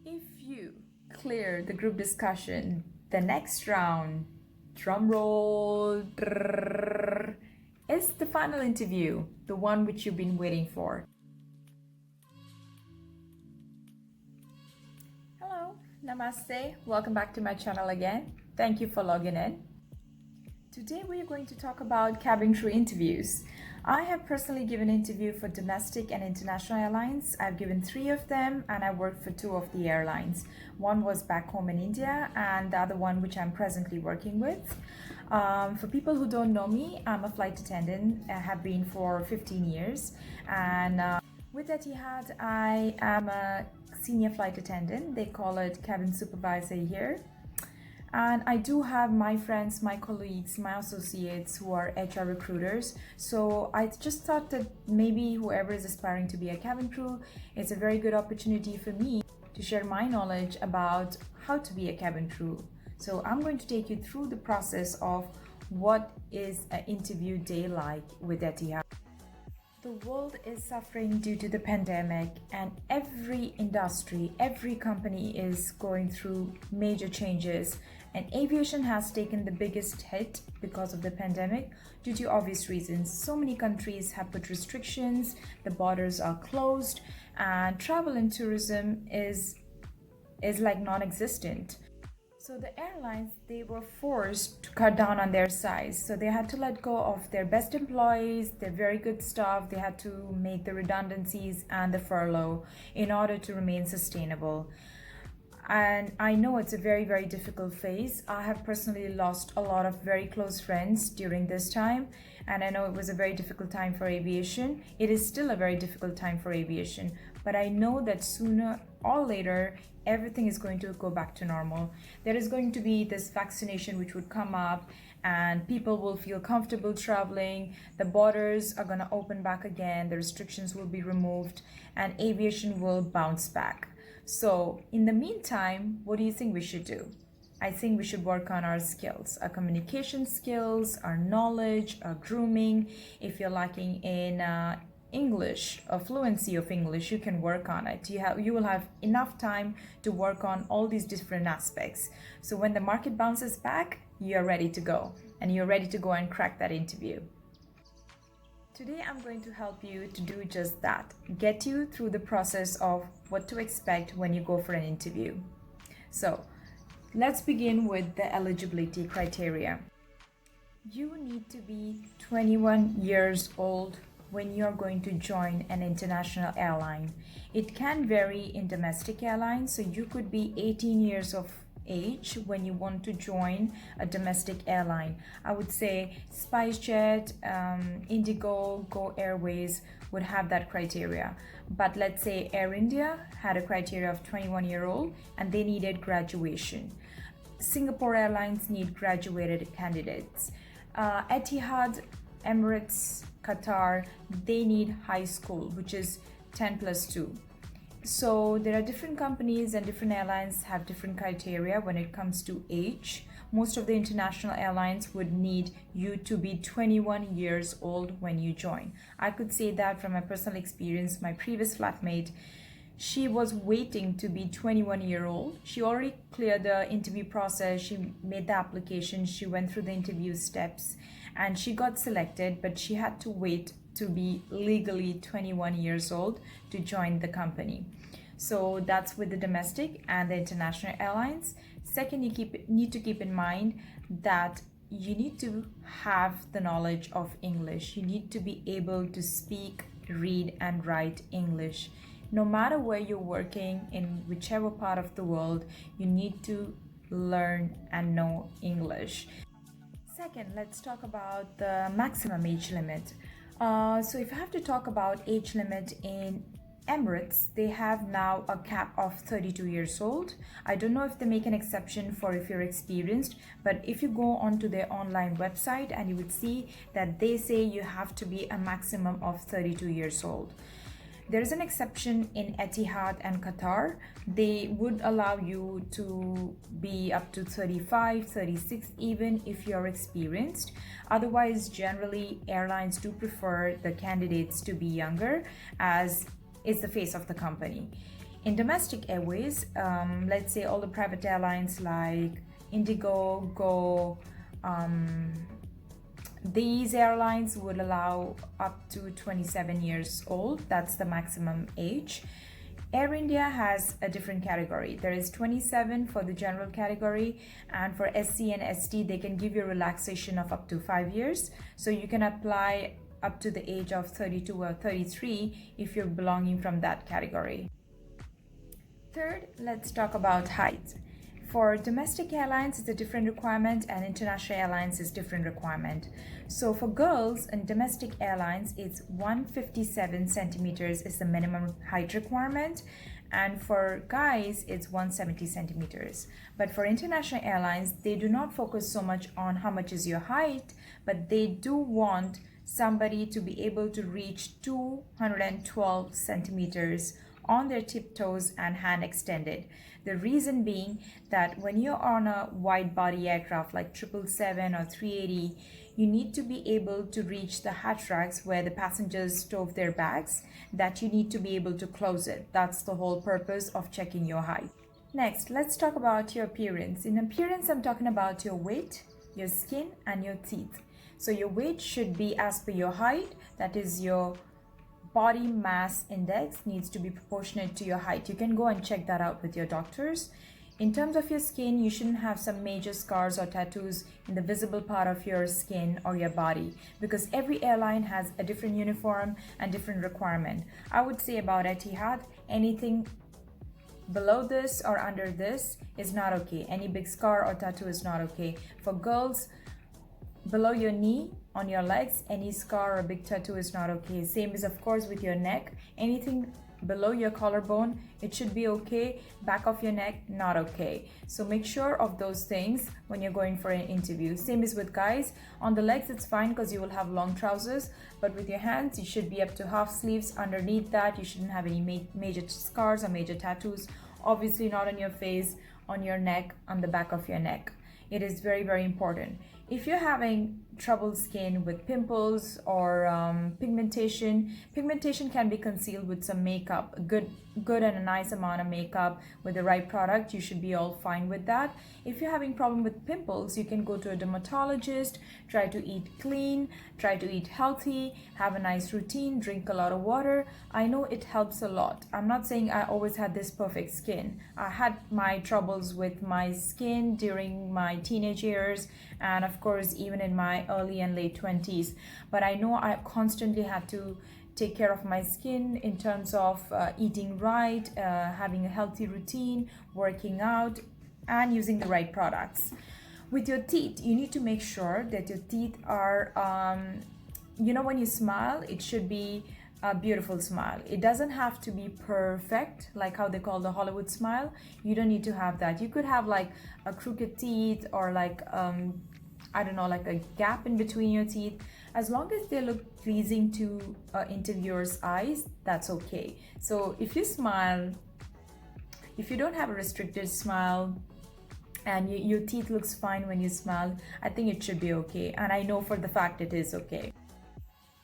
If you clear the group discussion, the next round, drum roll, is the final interview, the one which you've been waiting for. Hello, namaste, welcome back to my channel again. Thank you for logging in. Today we are going to talk about cabin crew interviews. I have personally given interview for domestic and international airlines. I've given 3 of them and I worked for 2 of the airlines. One was back home in India and the other one which I'm presently working with. For people who don't know me, I'm a flight attendant. I have been for 15 years and with Etihad, I am a senior flight attendant. They call it cabin supervisor here. And I do have my friends, my colleagues, my associates who are HR recruiters. So I just thought that maybe whoever is aspiring to be a cabin crew, it's a very good opportunity for me to share my knowledge about how to be a cabin crew. So I'm going to take you through the process of what is an interview day like with Etihad. The world is suffering due to the pandemic, and every industry, every company is going through major changes, and aviation has taken the biggest hit because of the pandemic due to obvious reasons. So many countries have put restrictions, the borders are closed, and travel and tourism is like non-existent. So the airlines, they were forced to cut down on their size. So they had to let go of their best employees, their very good staff. They had to make the redundancies and the furlough in order to remain sustainable. And I know it's a very, very difficult phase. I have personally lost a lot of very close friends during this time. And I know it was a very difficult time for aviation. It is still a very difficult time for aviation. But I know that sooner or later, everything is going to go back to normal. There is going to be this vaccination which would come up and people will feel comfortable traveling. The borders are going to open back again. The restrictions will be removed and aviation will bounce back. So in the meantime, what do you think we should do? I think we should work on our skills, our communication skills, our knowledge, our grooming. If you're lacking in English, a fluency of English, you can work on it. You will have enough time to work on all these different aspects. So when the market bounces back, you're ready to go and you're ready to go and crack that interview. Today I'm going to help you to do just that, get you through the process of what to expect when you go for an interview. So let's begin with the eligibility criteria. You need to be 21 years old when you're going to join an international airline. It can vary in domestic airlines, so you could be 18 years of age when you want to join a domestic airline. I would say SpiceJet, Indigo, Go Airways would have that criteria. But let's say AirIndia had a criteria of 21-year-old and they needed graduation. Singapore Airlines need graduated candidates. Etihad, Emirates, Qatar, they need high school, which is 10+2. So there are different companies and different airlines have different criteria when it comes to age. Most of the international airlines would need you to be 21 years old when you join. I could say that from my personal experience. My previous flatmate, she was waiting to be 21-year-old. She already cleared the interview process. She made the application. She went through the interview steps and she got selected, but she had to wait to be legally 21 years old to join the company. So that's with the domestic and the international airlines. Second, you need to keep in mind that you need to have the knowledge of English. You need to be able to speak, read, and write English. No matter where you're working, in whichever part of the world, you need to learn and know English. Second, let's talk about the maximum age limit. So if I have to talk about age limit in Emirates, they have now a cap of 32 years old. I don't know if they make an exception for if you're experienced, but if you go onto their online website and you would see that they say you have to be a maximum of 32 years old. There is an exception in Etihad and Qatar. They would allow you to be up to 35, 36 even if you're experienced. Otherwise, generally, airlines do prefer the candidates to be younger as is the face of the company. In domestic airways, let's say all the private airlines like Indigo, Go, these airlines would allow up to 27 years old. That's the maximum age. AirIndia has a different category. There is 27 for the general category, and for SC and ST, they can give you a relaxation of up to 5 years. So you can apply up to the age of 32 or 33 if you're belonging from that category. Third, let's talk about height. For domestic airlines, it's a different requirement, and international airlines is different requirement. So for girls in domestic airlines, it's 157 centimeters is the minimum height requirement, and for guys, it's 170 centimeters. But for international airlines, they do not focus so much on how much is your height, but they do want somebody to be able to reach 212 centimeters on their tiptoes and hand extended. The reason being that when you're on a wide body aircraft like 777 or 380, you need to be able to reach the hatch racks where the passengers store their bags, that you need to be able to close it. That's the whole purpose of checking your height. Next, let's talk about your appearance. In appearance, I'm talking about your weight, your skin, and your teeth. So your weight should be as per your height, that is your body mass index needs to be proportionate to your height. You can go and check that out with your doctors. In terms of your skin, you shouldn't have some major scars or tattoos in the visible part of your skin or your body, because every airline has a different uniform and different requirement. I would say about Etihad, anything below this or under this is not okay. Any big scar or tattoo is not okay. For girls, below your knee, on your legs, any scar or big tattoo is not okay. Same is of course with your neck. Anything below your collarbone, it should be okay. Back of your neck, not okay. So make sure of those things when you're going for an interview. Same is with guys. On the legs, it's fine because you will have long trousers, but with your hands, you should be up to half sleeves. Underneath that, you shouldn't have any major scars or major tattoos. Obviously not on your face, on your neck, on the back of your neck. It is very, very important. If you're having troubled skin with pimples or pigmentation can be concealed with some makeup. Good and a nice amount of makeup with the right product, you should be all fine with that. If you're having problem with pimples, you can go to a dermatologist, try to eat clean, try to eat healthy, have a nice routine, drink a lot of water. I know it helps a lot. I'm not saying I always had this perfect skin. I had my troubles with my skin during my teenage years, and of course even in my early and late 20s, but I know I constantly had to take care of my skin in terms of eating right, having a healthy routine, working out, and using the right products. With your teeth, you need to make sure that your teeth are, when you smile, it should be a beautiful smile. It doesn't have to be perfect, like how they call the Hollywood smile. You don't need to have that. You could have like a crooked teeth or like, like a gap in between your teeth. As long as they look pleasing to interviewer's eyes, that's okay. So if you smile, if you don't have a restricted smile, and your teeth looks fine when you smile, I think it should be okay. And I know for the fact it is okay.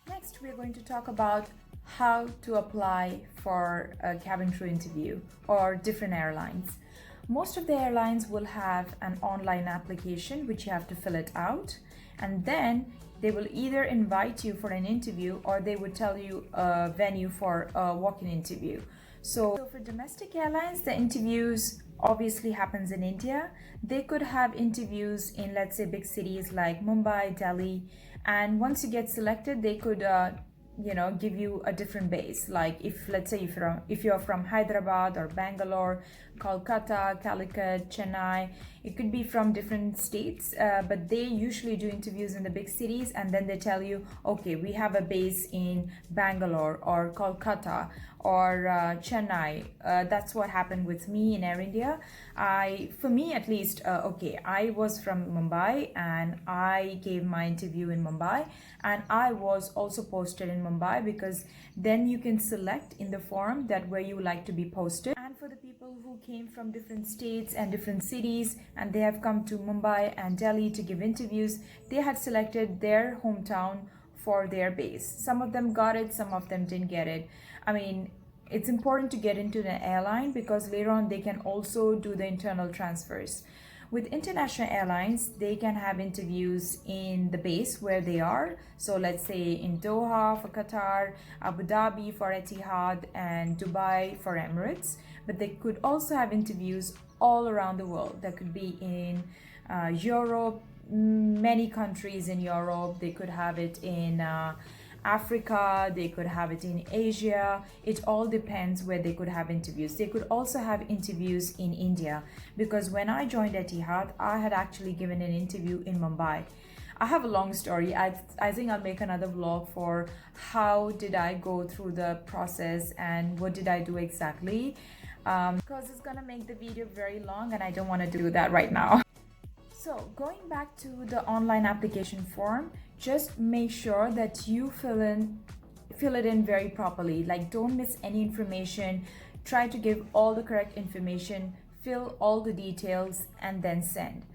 Next, we're going to talk about how to apply for a cabin crew interview or different airlines. Most of the airlines will have an online application which you have to fill it out, and then they will either invite you for an interview or they would tell you a venue for a walk-in interview. So for domestic airlines, the interviews obviously happens in India. They could have interviews in, let's say, big cities like Mumbai, Delhi, and once you get selected, they could give you a different base. Like let's say if you're from Hyderabad or Bangalore, Kolkata, Calicut, Chennai, it could be from different states, but they usually do interviews in the big cities, and then they tell you, okay, we have a base in Bangalore or Kolkata or Chennai. That's what happened with me in AirIndia. For me at least, I was from Mumbai and I gave my interview in Mumbai, and I was also posted in Mumbai because then you can select in the form that where you would like to be posted. And for the people who came from different states and different cities and they have come to Mumbai and Delhi to give interviews, they had selected their hometown for their base. Some of them got it, some of them didn't get it. I mean, it's important to get into the airline because later on they can also do the internal transfers. With international airlines, they can have interviews in the base where they are. So let's say in Doha for Qatar, Abu Dhabi for Etihad, and Dubai for Emirates. But they could also have interviews all around the world. That could be in Europe, many countries in Europe. They could have it in Africa, they could have it in Asia. It all depends where they could have interviews. They could also have interviews in India because when I joined Etihad, I had actually given an interview in Mumbai. I have a long story. I think I'll make another vlog for how did I go through the process and what did I do exactly, because it's gonna make the video very long and I don't want to do that right now. So going back to the online application form, just make sure that you fill it in very properly. Like, don't miss any information. Try to give all the correct information, fill all the details, and then send.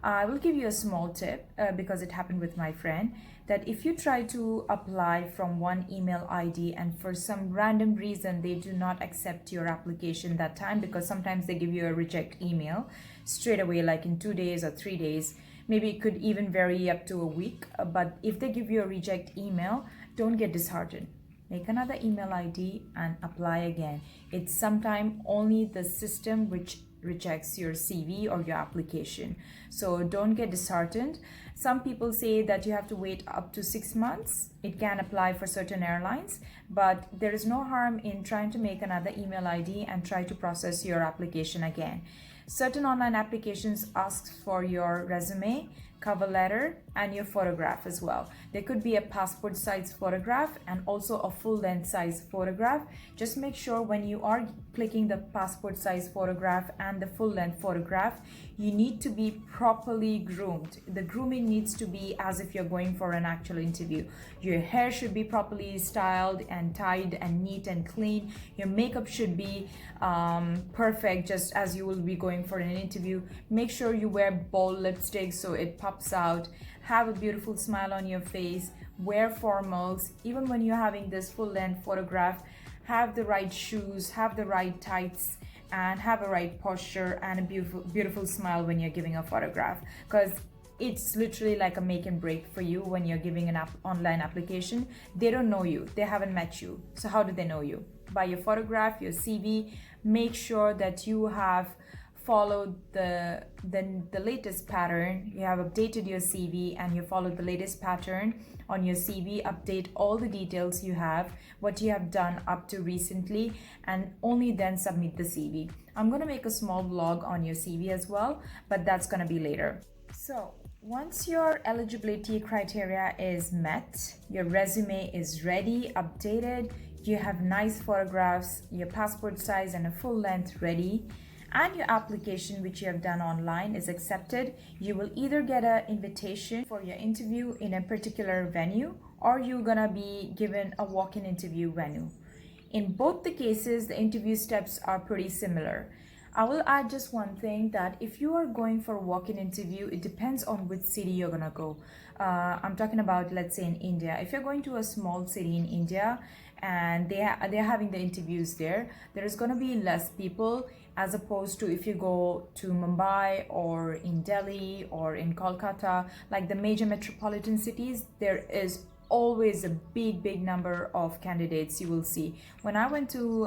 I will give you a small tip because it happened with my friend, that if you try to apply from one email ID and for some random reason they do not accept your application that time, because sometimes they give you a reject email straight away, like in 2 days or 3 days, maybe it could even vary up to a week, but if they give you a reject email, don't get disheartened. Make another email ID and apply again. It's sometimes only the system which rejects your CV or your application. So don't get disheartened. Some people say that you have to wait up to 6 months. It can apply for certain airlines, but there is no harm in trying to make another email ID and try to process your application again. Certain online applications ask for your resume, cover letter, and your photograph as well. There could be a passport size photograph and also a full length size photograph. Just make sure when you are clicking the passport size photograph and the full length photograph, you need to be properly groomed. The grooming needs to be as if you're going for an actual interview. Your hair should be properly styled and tied and neat and clean. Your makeup should be perfect, just as you will be going for an interview. Make sure you wear bold lipstick so it pops out. Have a beautiful smile on your face. Wear formals. Even when you're having this full length photograph, have the right shoes, have the right tights, and have a right posture and a beautiful smile when you're giving a photograph, because it's literally like a make and break for you when you're giving an online application. They don't know you, they haven't met you, so how do they know you? By your photograph, your CV. Make sure that you have followed the latest pattern. You have updated your CV and you followed the latest pattern on your CV. Update all the details you have, what you have done up to recently, and only then submit the CV. I'm going to make a small vlog on your CV as well, but that's going to be later. So once your eligibility criteria is met, your resume is ready, updated, you have nice photographs, your passport size and a full length ready, and your application which you have done online is accepted, you will either get an invitation for your interview in a particular venue, or you're gonna be given a walk-in interview venue. In both the cases, the interview steps are pretty similar. I will add just one thing, that if you are going for a walk-in interview, it depends on which city you're gonna go. I'm talking about, let's say in India. If you're going to a small city in India and they're having the interviews there is going to be less people, as opposed to if you go to Mumbai or in Delhi or in Kolkata, like the major metropolitan cities, there is always a big number of candidates you will see. When I went to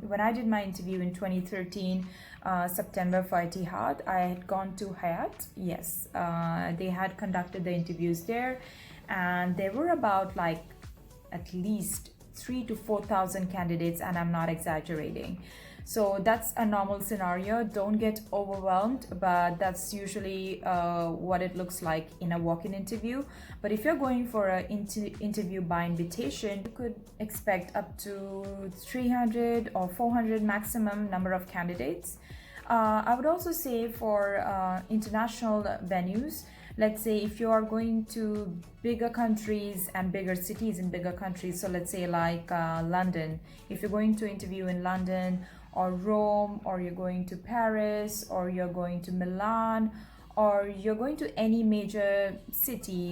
when I did my interview in 2013 September for Etihad, I had gone to Hayat. Yes, they had conducted the interviews there, and there were about like at least 3,000 to 4,000 candidates, and I'm not exaggerating. So that's a normal scenario. Don't get overwhelmed, but that's usually what it looks like in a walk-in interview. But if you're going for an interview by invitation, you could expect up to 300 or 400 maximum number of candidates. I would also say for international venues, let's say if you are going to bigger countries and bigger cities in bigger countries, so let's say like London, if you're going to interview in London or Rome, or you're going to Paris, or you're going to Milan, or you're going to any major city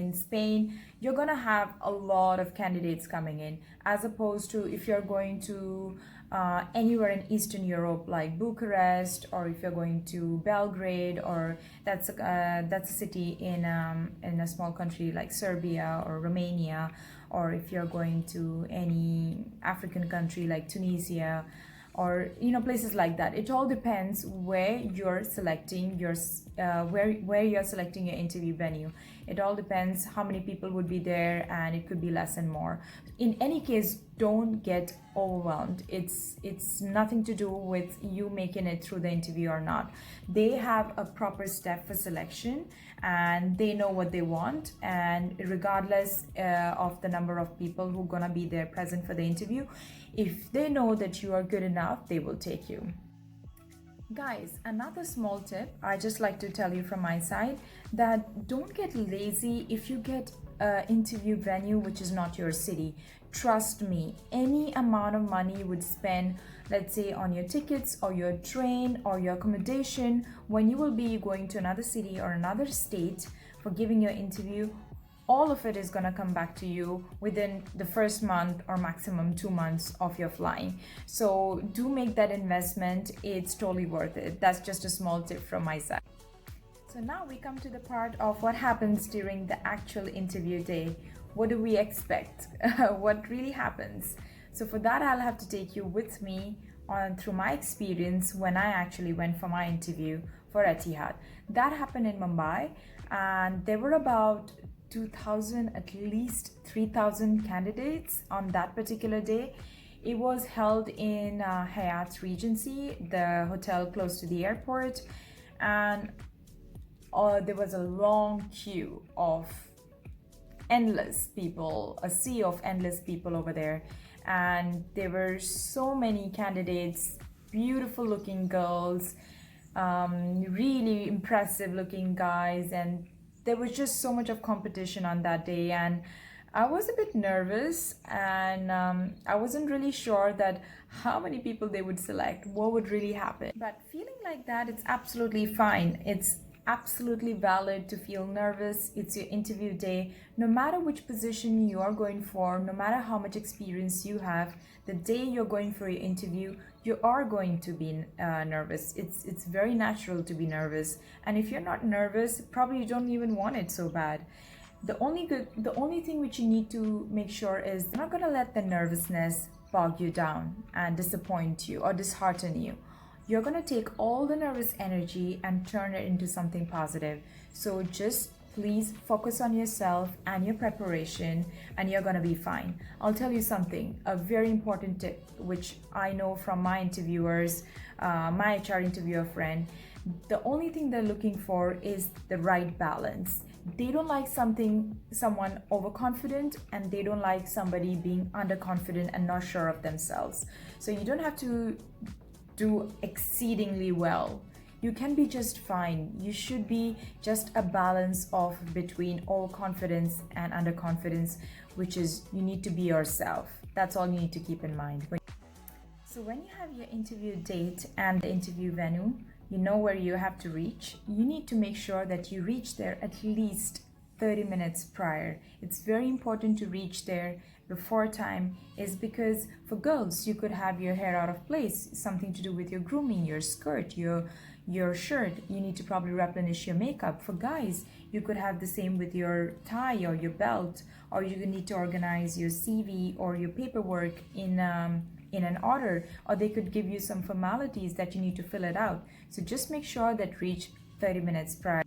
in Spain, you're going to have a lot of candidates coming in, as opposed to if you're going to anywhere in Eastern Europe like Bucharest, or if you're going to Belgrade, or that's a city in a small country like Serbia or Romania, or if you're going to any African country like Tunisia, or places like that. It all depends where you're selecting your where you're selecting your interview venue. It all depends how many people would be there, and it could be less and more. In any case, don't get overwhelmed. It's nothing to do with you making it through the interview or not. They have a proper step for selection, and they know what they want, and regardless of the number of people who are gonna be there present for the interview, if they know that you are good enough, they will take you. Guys, another small tip I just like to tell you from my side, that don't get lazy if you get an interview venue which is not your city. Trust me, any amount of money you would spend, let's say on your tickets or your train or your accommodation, when you will be going to another city or another state for giving your interview, all of it is going to come back to you within the first month or maximum 2 months of your flying. So do make that investment. It's totally worth it. That's just a small tip from my side. So now we come to the part of what happens during the actual interview day. What do we expect? What really happens? So for that, I'll have to take you with me on through my experience when I actually went for my interview for Etihad. That happened in Mumbai, and there were about 2,000, at least 3,000 candidates on that particular day. It was held in Hyatt Regency, the hotel close to the airport, and there was a long queue of endless people, a sea of endless people over there, and there were so many candidates, beautiful looking girls, really impressive looking guys, and there was just so much of competition on that day, and I was a bit nervous, and I wasn't really sure that how many people they would select, what would really happen. But feeling like that, it's absolutely fine. It's absolutely valid to feel nervous. It's your interview day. No matter which position you are going for, no matter how much experience you have, the day you're going for your interview, you are going to be nervous. It's very natural to be nervous. And if you're not nervous, probably you don't even want it so bad. The only thing which you need to make sure is you're not going to let the nervousness bog you down and disappoint you or dishearten you. You're going to take all the nervous energy and turn it into something positive. So just please focus on yourself and your preparation, and you're going to be fine. I'll tell you something, a very important tip, which I know from my interviewers, my HR interviewer friend. The only thing they're looking for is the right balance. They don't like someone overconfident, and they don't like somebody being underconfident and not sure of themselves. So you don't have to do exceedingly well. You can be just fine. You should be just a balance of between overconfidence and underconfidence, which is you need to be yourself. That's all you need to keep in mind. So when you have your interview date and the interview venue, you know where you have to reach. You need to make sure that you reach there at least 30 minutes prior. It's very important to reach there before time, is because for girls, you could have your hair out of place, something to do with your grooming, your skirt, your shirt. You need to probably replenish your makeup. For guys, you could have the same with your tie or your belt, or you need to organize your CV or your paperwork in an order, or they could give you some formalities that you need to fill it out. So just make sure that reach 30 minutes prior.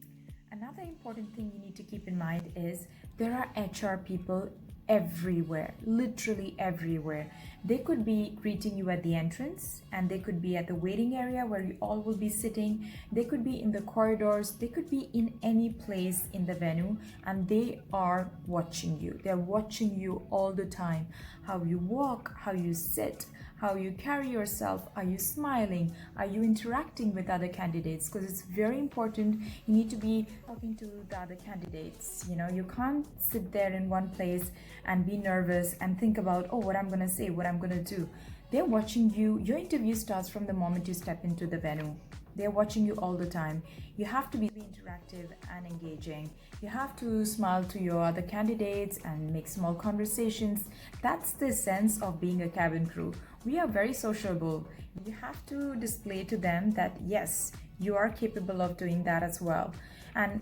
Another important thing you need to keep in mind is there are HR people everywhere, literally everywhere. They could be greeting you at the entrance, and they could be at the waiting area where you all will be sitting. They could be in the corridors. They could be in any place in the venue, and they are watching you. They're watching you all the time. How you walk, how you sit, how you carry yourself. Are you smiling? Are you interacting with other candidates? Because it's very important. You need to be talking to the other candidates. You can't sit there in one place and be nervous and think about, oh, what I'm going to say, what I'm going to do. They're watching you. Your interview starts from the moment you step into the venue. They're watching you all the time. You have to be interactive and engaging. You have to smile to your other candidates and make small conversations. That's the sense of being a cabin crew. We are very sociable. You have to display to them that yes, you are capable of doing that as well. And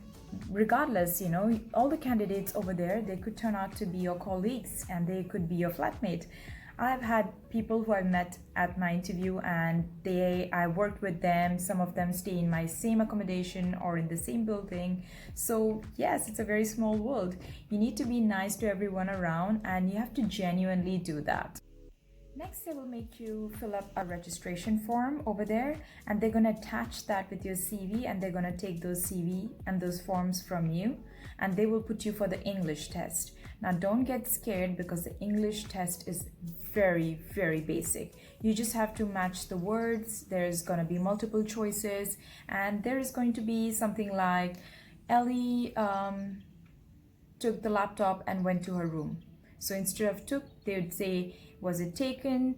regardless, all the candidates over there, they could turn out to be your colleagues and they could be your flatmate. I've had people who I've met at my interview and I worked with them. Some of them stay in my same accommodation or in the same building. So yes, it's a very small world. You need to be nice to everyone around and you have to genuinely do that. Next, they will make you fill up a registration form over there and they're going to attach that with your CV and they're going to take those CV and those forms from you and they will put you for the English test. Now, don't get scared because the English test is very, very basic. You just have to match the words. There's going to be multiple choices and there is going to be something like Ellie took the laptop and went to her room. So instead of took, they would say, was it taken,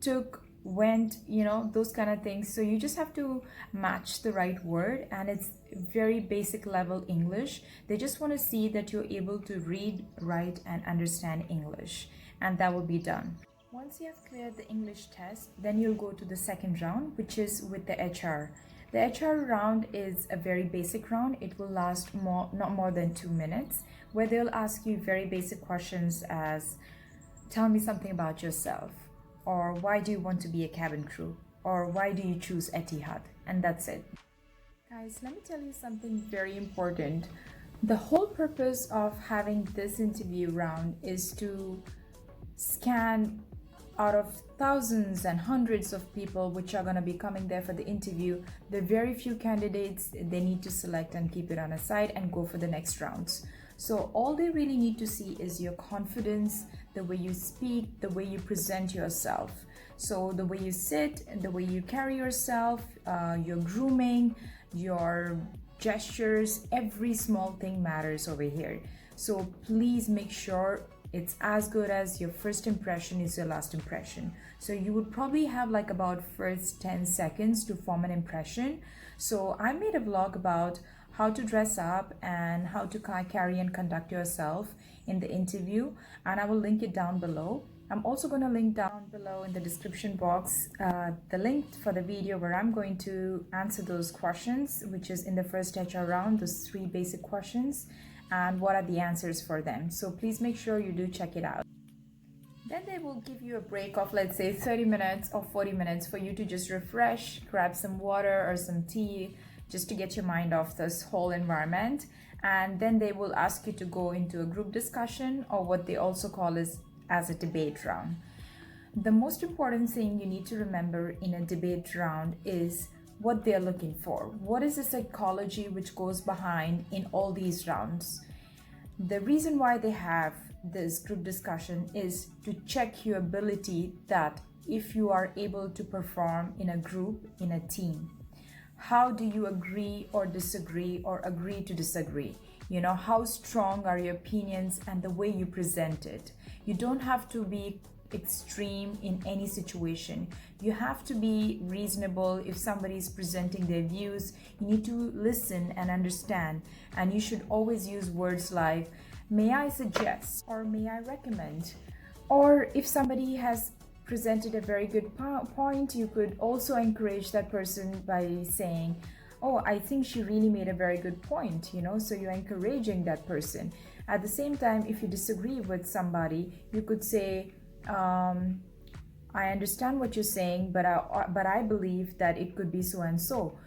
took, went, those kind of things. So you just have to match the right word and it's very basic level English. They just want to see that you're able to read, write and understand English and that will be done. Once you have cleared the English test, then you'll go to the second round, which is with the HR. The HR round is a very basic round. It will last not more than 2 minutes, where they'll ask you very basic questions as, tell me something about yourself, or why do you want to be a cabin crew, or why do you choose Etihad, and that's it. Guys, let me tell you something very important. The whole purpose of having this interview round is to scan out of thousands and hundreds of people which are going to be coming there for the interview, the very few candidates they need to select and keep it on a side and go for the next rounds. So all they really need to see is your confidence, the way you speak, the way you present yourself. So the way you sit and the way you carry yourself, your grooming, your gestures, every small thing matters over here. So please make sure it's as good as your first impression is your last impression. So you would probably have like about first 10 seconds to form an impression. So I made a vlog about how to dress up and how to carry and conduct yourself in the interview, and I will link it down below. I'm also going to link down below in the description box the link for the video where I'm going to answer those questions, which is in the first HR round, those 3 basic questions, and what are the answers for them. So please make sure you do check it out. Then they will give you a break of, let's say, 30 minutes or 40 minutes for you to just refresh, grab some water or some tea, just to get your mind off this whole environment. And then they will ask you to go into a group discussion, or what they also call as a debate round. The most important thing you need to remember in a debate round is what they're looking for. What is the psychology which goes behind in all these rounds? The reason why they have this group discussion is to check your ability, that if you are able to perform in a group, in a team. How do you agree or disagree, or agree to disagree? How strong are your opinions and the way you present it? You don't have to be extreme in any situation. You have to be reasonable. If somebody is presenting their views, you need to listen and understand. And you should always use words like, may I suggest, or may I recommend? Or if somebody has presented a very good point, you could also encourage that person by saying, oh, I think she really made a very good point, so you're encouraging that person. At the same time, if you disagree with somebody, you could say, I understand what you're saying, but I believe that it could be so and so.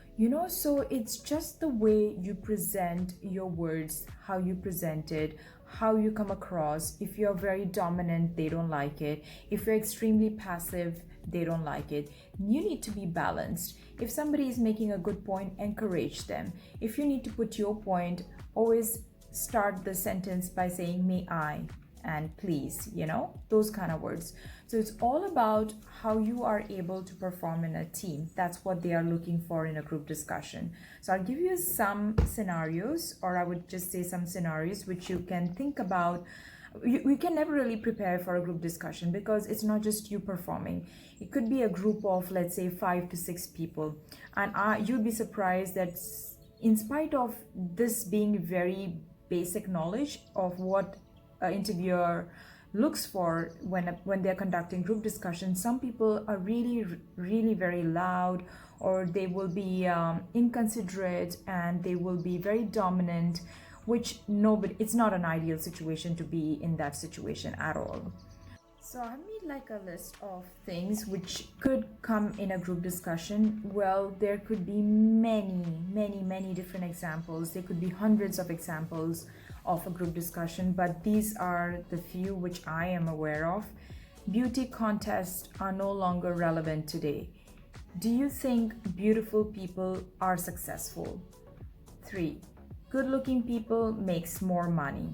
So it's just the way you present your words, how you present it, how you come across. If you're very dominant, they don't like it. If you're extremely passive, they don't like it. You need to be balanced. If somebody is making a good point, encourage them. If you need to put your point, always start the sentence by saying, may I and please, those kind of words. So it's all about how you are able to perform in a team. That's what they are looking for in a group discussion. So I'll give you some scenarios, or I would just say some scenarios which you can think about we can never really prepare for a group discussion because it's not just you performing. It could be a group of, let's say, 5 to 6 people, and you'd be surprised that in spite of this being very basic knowledge of what an interviewer looks for when they're conducting group discussions, some people are really very loud, or they will be inconsiderate, and they will be very dominant, which it's not an ideal situation to be in that situation at all. So I made like a list of things which could come in a group discussion. Well, there could be many different examples. There could be hundreds of examples of a group discussion, but these are the few which I am aware of. Beauty contests are no longer relevant today. Do you think beautiful people are successful? 3. Good-looking people makes more money.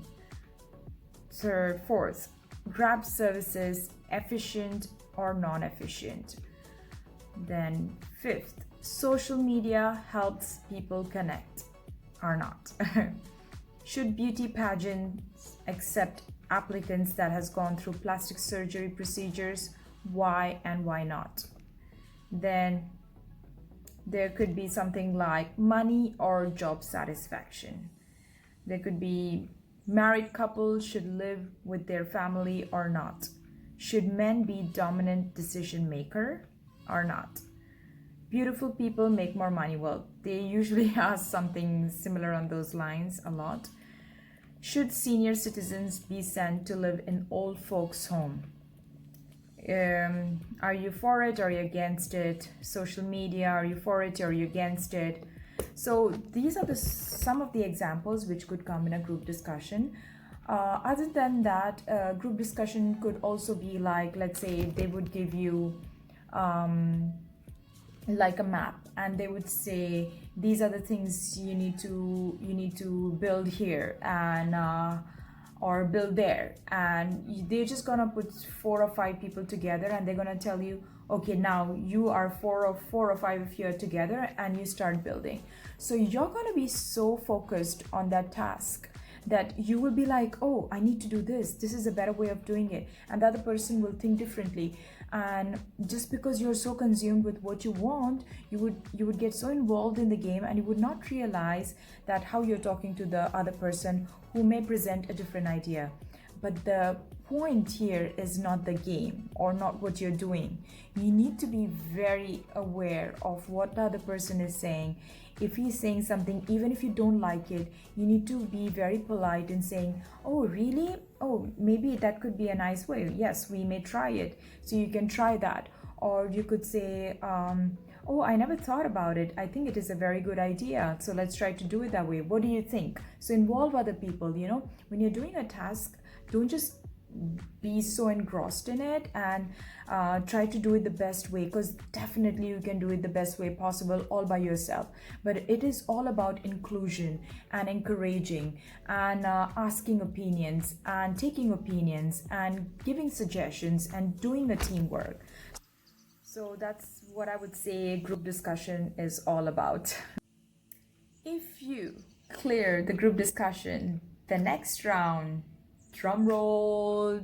Fourth, Grab services efficient or non-efficient. Then 5th, social media helps people connect or not. Should beauty pageants accept applicants that has gone through plastic surgery procedures? Why and why not? Then there could be something like money or job satisfaction. There could be married couples should live with their family or not. Should men be dominant decision maker or not? Beautiful people make more money. Well, they usually ask something similar on those lines a lot. Should senior citizens be sent to live in old folks' home? Are you for it or are you against it? Social media, are you for it or are you against it? So these are some of the examples which could come in a group discussion. Other than that, group discussion could also be like, let's say they would give you like a map, and they would say these are the things you need to build here and or build there, and they're just gonna put 4 or 5 people together, and they're gonna tell you, okay, now you are 4 or 5 of you are together and you start building. So you're gonna be so focused on that task that you will be like, oh, I need to do this is a better way of doing it, and the other person will think differently. And just because you're so consumed with what you want, you would get so involved in the game, and you would not realize that how you're talking to the other person who may present a different idea. But the point here is not the game or not what you're doing. You need to be very aware of what the other person is saying. If he's saying something, even if you don't like it, you need to be very polite in saying, oh, really? Oh, maybe that could be a nice way. Yes, we may try it. So you can try that. Or you could say, oh, I never thought about it. I think it is a very good idea. So let's try to do it that way. What do you think? So involve other people. When you're doing a task, don't just be so engrossed in it, and try to do it the best way, because definitely you can do it the best way possible all by yourself. But it is all about inclusion and encouraging and asking opinions and taking opinions and giving suggestions and doing a teamwork. So that's what I would say group discussion is all about. If you clear the group discussion, the next round, drum roll,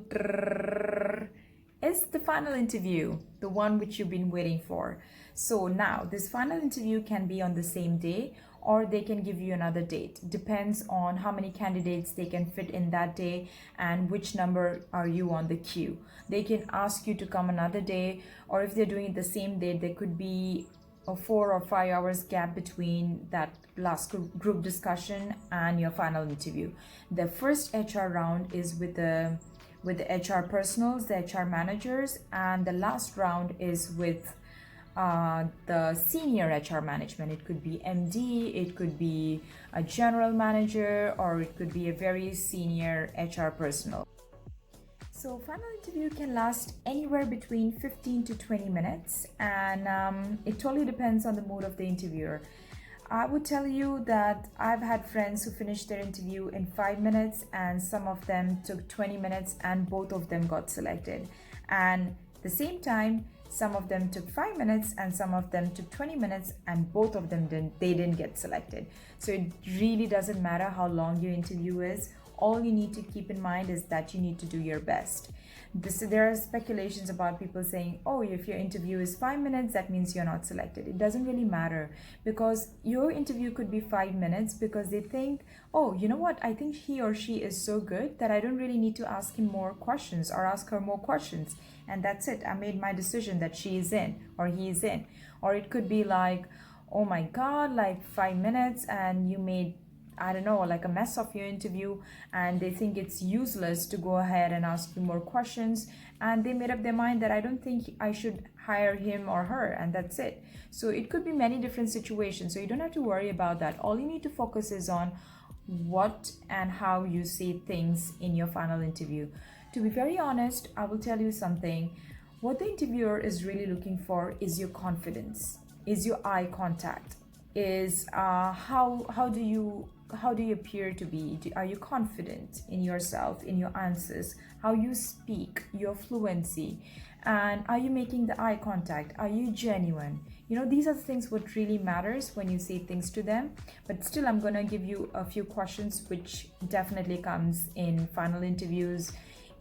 is the final interview, the one which you've been waiting for. So now this final interview can be on the same day, or they can give you another date. Depends on how many candidates they can fit in that day and which number are you on the queue. They can ask you to come another day, or if they're doing it the same day, there could be a 4 or 5 hours gap between that last group discussion and your final interview. The first HR round is with the HR personals, the HR managers, and the last round is with the senior HR management. It could be MD, it could be a general manager, or it could be a very senior HR personal. So final interview can last anywhere between 15 to 20 minutes, and it totally depends on the mood of the interviewer. I would tell you that I've had friends who finished their interview in 5 minutes, and some of them took 20 minutes, and both of them got selected. And the same time, some of them took 5 minutes and some of them took 20 minutes, and both of them didn't get selected. So it really doesn't matter how long your interview is. all you need to keep in mind is that you need to do your best. There are speculations about people saying, oh, if your interview is 5 minutes, that means you're not selected. It doesn't really matter, because your interview could be 5 minutes because they think, oh, you know what, I think he or she is so good that I don't really need to ask him more questions or ask her more questions. And that's it. I made my decision that she is in or he is in. Or it could be like, oh my God, like 5 minutes and you made, I don't know, like a mess of your interview, and they think it's useless to go ahead and ask you more questions, and they made up their mind that I don't think I should hire him or her, and that's it. So it could be many different situations, so you don't have to worry about that. All you need to focus is on what and how you say things in your final interview. To be very honest, I will tell you something. What the interviewer is really looking for is your confidence, is your eye contact, is how do you appear to be? Are you confident in yourself, in your answers, how you speak, your fluency, and are you making the eye contact? Are you genuine? You know, these are the things what really matters when you say things to them. But still, I'm gonna give you a few questions which definitely comes in final interviews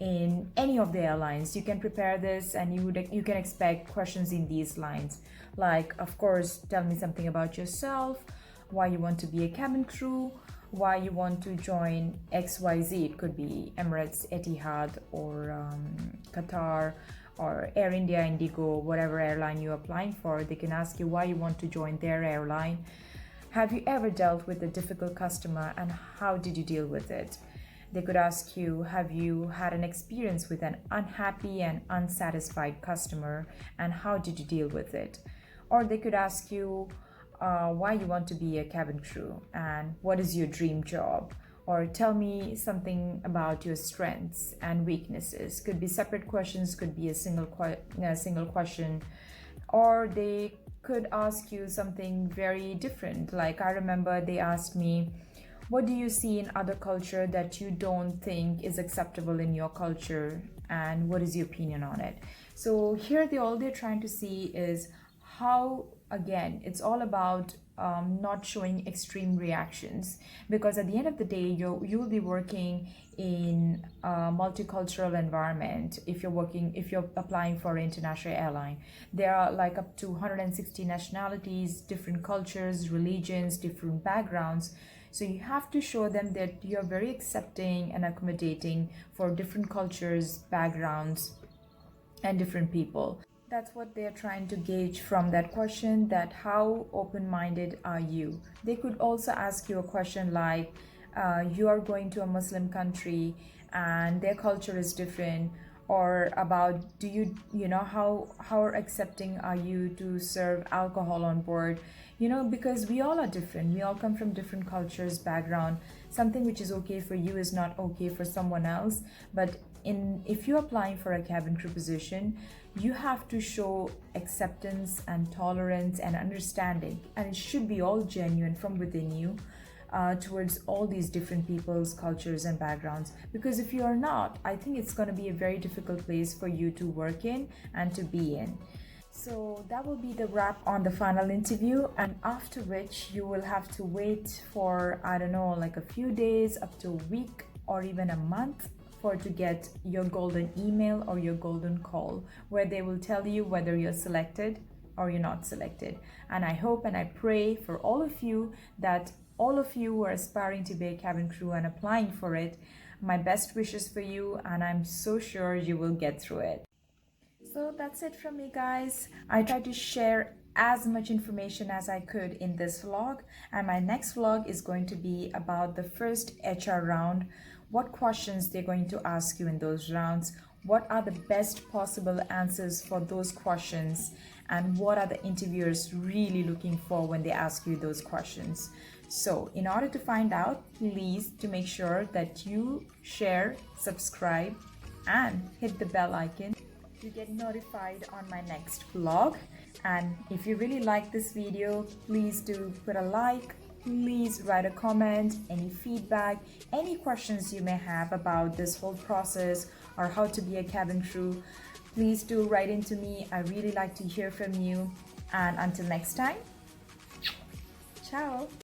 in any of the airlines. You can prepare this and you can expect questions in these lines, like, of course, tell me something about yourself, why you want to be a cabin crew, why you want to join XYZ. It could be Emirates, Etihad, or Qatar, or AirIndia, Indigo, whatever airline you're applying for. They can ask you why you want to join their airline. Have you ever dealt with a difficult customer and how did you deal with it? They could ask you, have you had an experience with an unhappy and unsatisfied customer and how did you deal with it? Or they could ask you why you want to be a cabin crew and what is your dream job, or tell me something about your strengths and weaknesses. Could be separate questions, could be a single question, or they could ask you something very different. Like, I remember they asked me, what do you see in other culture that you don't think is acceptable in your culture, and what is your opinion on it? So here all they're trying to see is how, again, it's all about not showing extreme reactions, because at the end of the day, you'll be working in a multicultural environment. If you're applying for an international airline, there are like up to 160 nationalities, different cultures, religions, different backgrounds. So you have to show them that you're very accepting and accommodating for different cultures, backgrounds, and different people. That's what they're trying to gauge from that question, that how open-minded are you. They could also ask you a question like, you are going to a Muslim country and their culture is different, or about, do you know, how accepting are you to serve alcohol on board? You know, because we all are different, we all come from different cultures, background. Something which is okay for you is not okay for someone else. But if you're applying for a cabin crew position, you have to show acceptance and tolerance and understanding, and it should be all genuine from within you towards all these different people's cultures and backgrounds. Because if you are not, I think it's going to be a very difficult place for you to work in and to be in. So that will be the wrap on the final interview, and after which you will have to wait for, I don't know, like a few days up to a week or even a month to get your golden email or your golden call, where they will tell you whether you're selected or you're not selected. And I hope and I pray for all of you that all of you who are aspiring to be a cabin crew and applying for it, my best wishes for you, and I'm so sure you will get through it. So that's it from me, guys. I tried to share as much information as I could in this vlog, and my next vlog is going to be about the first HR round, what questions they're going to ask you in those rounds, what are the best possible answers for those questions, and what are the interviewers really looking for when they ask you those questions. So in order to find out, please to make sure that you share, subscribe, and hit the bell icon to get notified on my next vlog. And if you really like this video, please do put a like, please write a comment, any feedback, any questions you may have about this whole process or how to be a cabin crew, please do write into me. I really like to hear from you, and until next time, ciao.